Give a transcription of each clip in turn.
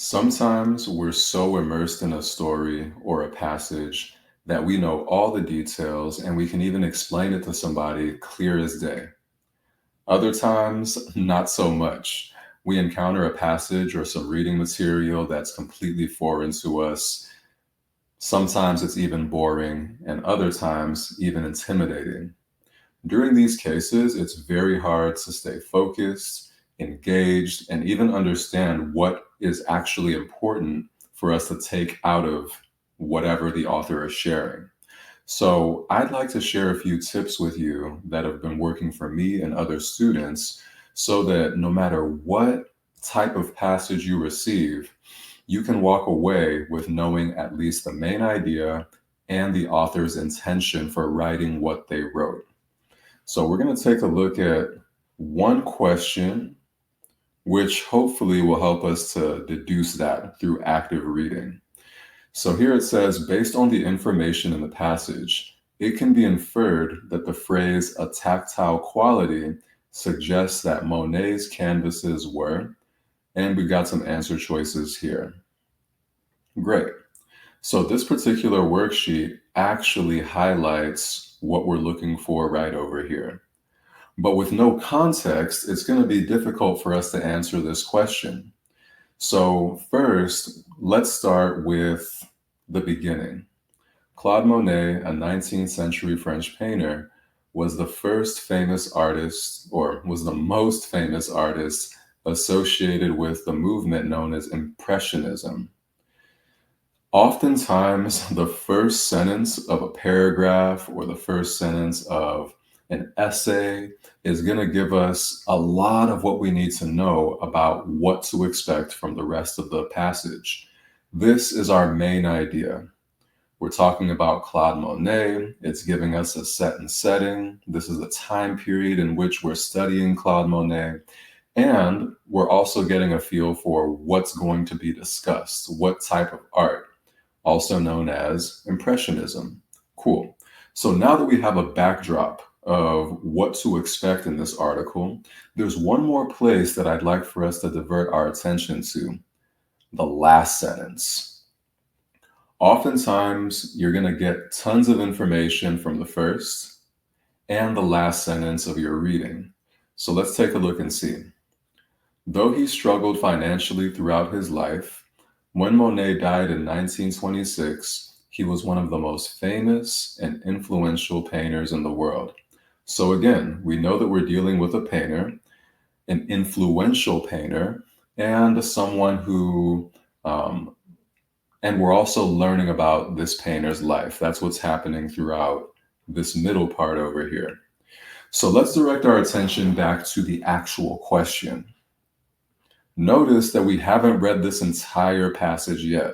Sometimes we're so immersed in a story or a passage that we know all the details and we can even explain it to somebody clear as day. Other times, not so much. We encounter a passage or some reading material that's completely foreign to us. Sometimes it's even boring, and other times, even intimidating. During these cases, it's very hard to stay focused, engaged, and even understand what is actually important for us to take out of whatever the author is sharing. So, I'd like to share a few tips with you that have been working for me and other students so that no matter what type of passage you receive, you can walk away with knowing at least the main idea and the author's intention for writing what they wrote. So we're going to take a look at one question, which hopefully will help us to deduce that through active reading. So here it says, based on the information in the passage, it can be inferred that the phrase a tactile quality suggests that Monet's canvases were, and we got some answer choices here. Great. So this particular worksheet actually highlights what we're looking for right over here. But with no context, it's going to be difficult for us to answer this question. So first, let's start with the beginning. Claude Monet, a 19th century French painter, was the first famous artist, or was the most famous artist associated with the movement known as Impressionism. Oftentimes, the first sentence of a paragraph or the first sentence of an essay is going to give us a lot of what we need to know about what to expect from the rest of the passage. This is our main idea. We're talking about Claude Monet. It's giving us a set and setting. This is the time period in which we're studying Claude Monet. And we're also getting a feel for what's going to be discussed, what type of art, also known as Impressionism. Cool. So now that we have a backdrop of what to expect in this article, there's one more place that I'd like for us to divert our attention to, the last sentence. Oftentimes, you're going to get tons of information from the first and the last sentence of your reading. So let's take a look and see. Though he struggled financially throughout his life, when Monet died in 1926, he was one of the most famous and influential painters in the world. So again, we know that we're dealing with a painter, an influential painter, and someone who, and we're also learning about this painter's life. That's what's happening throughout this middle part over here. So let's direct our attention back to the actual question. Notice that we haven't read this entire passage yet.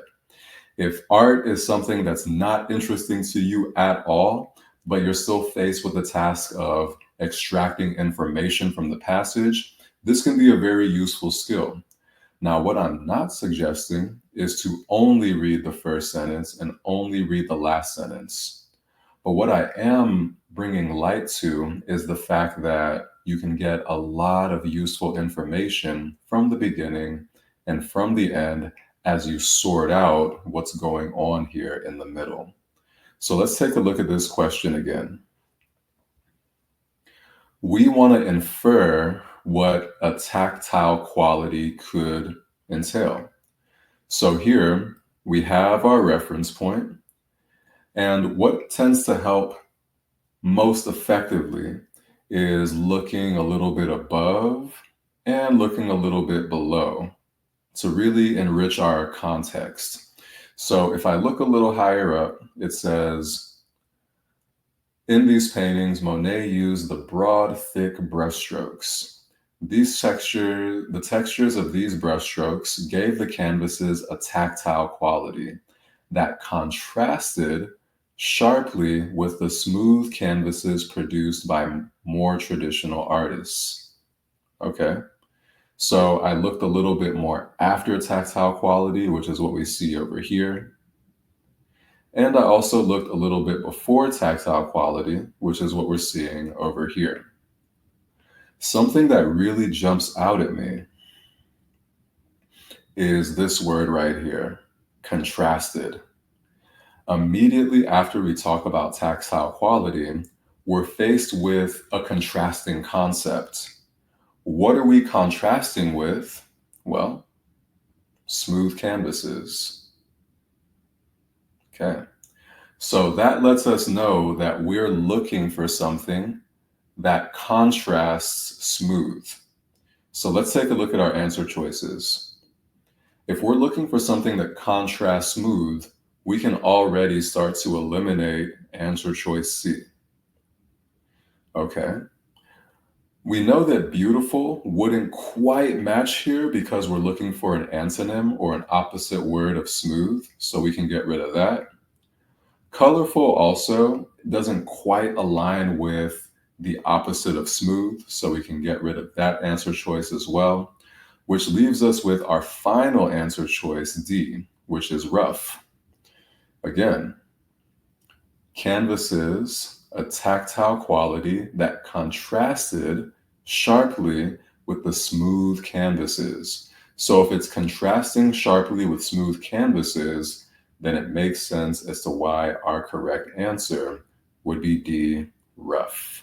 If art is something that's not interesting to you at all, but you're still faced with the task of extracting information from the passage, this can be a very useful skill. Now, what I'm not suggesting is to only read the first sentence and only read the last sentence. But what I am bringing light to is the fact that you can get a lot of useful information from the beginning and from the end as you sort out what's going on here in the middle. So let's take a look at this question again. We want to infer what a tactile quality could entail. So here we have our reference point, and what tends to help most effectively is looking a little bit above and looking a little bit below to really enrich our context. So if I look a little higher up, it says, in these paintings, Monet used the broad, thick brushstrokes. The textures of these brushstrokes gave the canvases a tactile quality that contrasted sharply with the smooth canvases produced by more traditional artists. Okay, so I looked a little bit more after tactile quality, which is what we see over here. And I also looked a little bit before tactile quality, which is what we're seeing over here. Something that really jumps out at me is this word right here, contrasted. Immediately after we talk about tactile quality, we're faced with a contrasting concept. What are we contrasting with? Well, smooth canvases. Okay. So that lets us know that we're looking for something that contrasts smooth. So let's take a look at our answer choices. If we're looking for something that contrasts smooth, we can already start to eliminate answer choice C. Okay. We know that beautiful wouldn't quite match here because we're looking for an antonym or an opposite word of smooth, so we can get rid of that. Colorful also doesn't quite align with the opposite of smooth, so we can get rid of that answer choice as well, which leaves us with our final answer choice, D, which is rough. Again, canvas is a tactile quality that contrasted sharply with the smooth canvases. So if it's contrasting sharply with smooth canvases, then it makes sense as to why our correct answer would be D, rough.